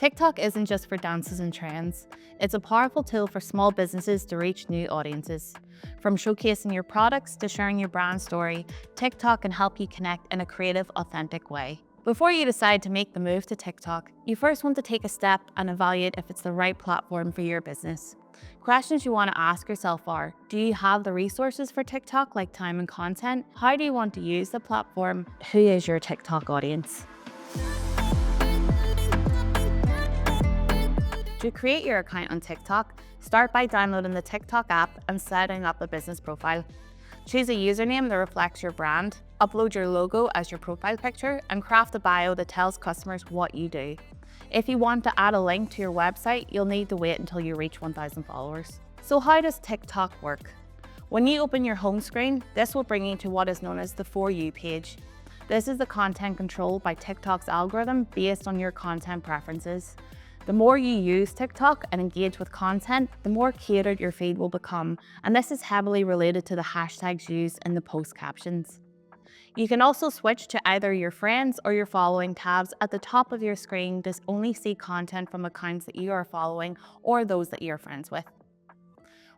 TikTok isn't just for dances and trends. It's a powerful tool for small businesses to reach new audiences. From showcasing your products to sharing your brand story, TikTok can help you connect in a creative, authentic way. Before you decide to make the move to TikTok, you first want to take a step and evaluate if it's the right platform for your business. Questions you want to ask yourself are, do you have the resources for TikTok like time and content? How do you want to use the platform? Who is your TikTok audience? To create your account on TikTok, start by downloading the TikTok app and setting up a business profile. Choose a username that reflects your brand, upload your logo as your profile picture, and craft a bio that tells customers what you do. If you want to add a link to your website, you'll need to wait until you reach 1,000 followers. So how does TikTok work? When you open your home screen, this will bring you to what is known as the For You page. This is the content controlled by TikTok's algorithm based on your content preferences. The more you use TikTok and engage with content, the more catered your feed will become, and this is heavily related to the hashtags used in the post captions. You can also switch to either your friends or your following tabs at the top of your screen to only see content from accounts that you are following or those that you're friends with.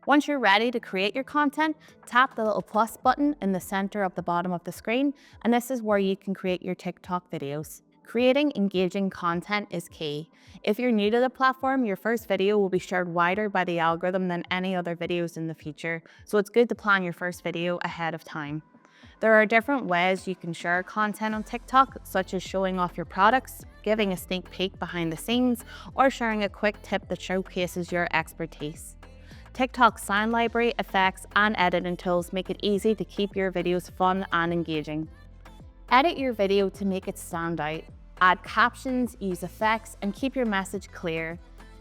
Once you're ready to create your content, tap the little plus button in the center of the bottom of the screen, and this is where you can create your TikTok videos. Creating engaging content is key. If you're new to the platform, your first video will be shared wider by the algorithm than any other videos in the future, so it's good to plan your first video ahead of time. There are different ways you can share content on TikTok, such as showing off your products, giving a sneak peek behind the scenes, or sharing a quick tip that showcases your expertise. TikTok's sound library, effects, and editing tools make it easy to keep your videos fun and engaging. Edit your video to make it stand out. Add captions, use effects, and keep your message clear.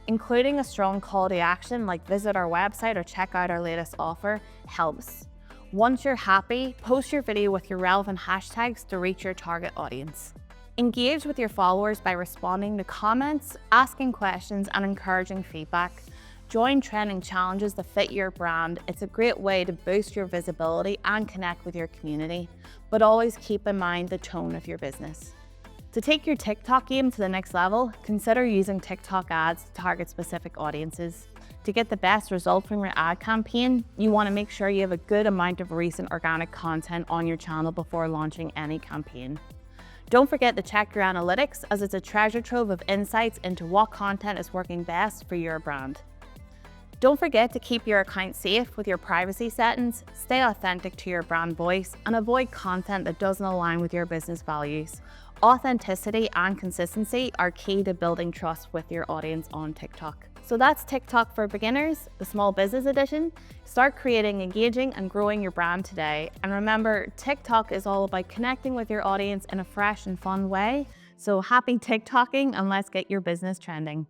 Including a strong call to action like visit our website or check out our latest offer helps. Once you're happy, post your video with your relevant hashtags to reach your target audience. Engage with your followers by responding to comments, asking questions, and encouraging feedback. Join trending challenges that fit your brand. It's a great way to boost your visibility and connect with your community, but always keep in mind the tone of your business. To take your TikTok game to the next level, consider using TikTok ads to target specific audiences. To get the best result from your ad campaign, you want to make sure you have a good amount of recent organic content on your channel before launching any campaign. Don't forget to check your analytics, as it's a treasure trove of insights into what content is working best for your brand. Don't forget to keep your account safe with your privacy settings, stay authentic to your brand voice, and avoid content that doesn't align with your business values. Authenticity and consistency are key to building trust with your audience on TikTok. So that's TikTok for Beginners, the small business edition. Start creating, engaging, and growing your brand today. And remember, TikTok is all about connecting with your audience in a fresh and fun way. So happy TikToking, and let's get your business trending.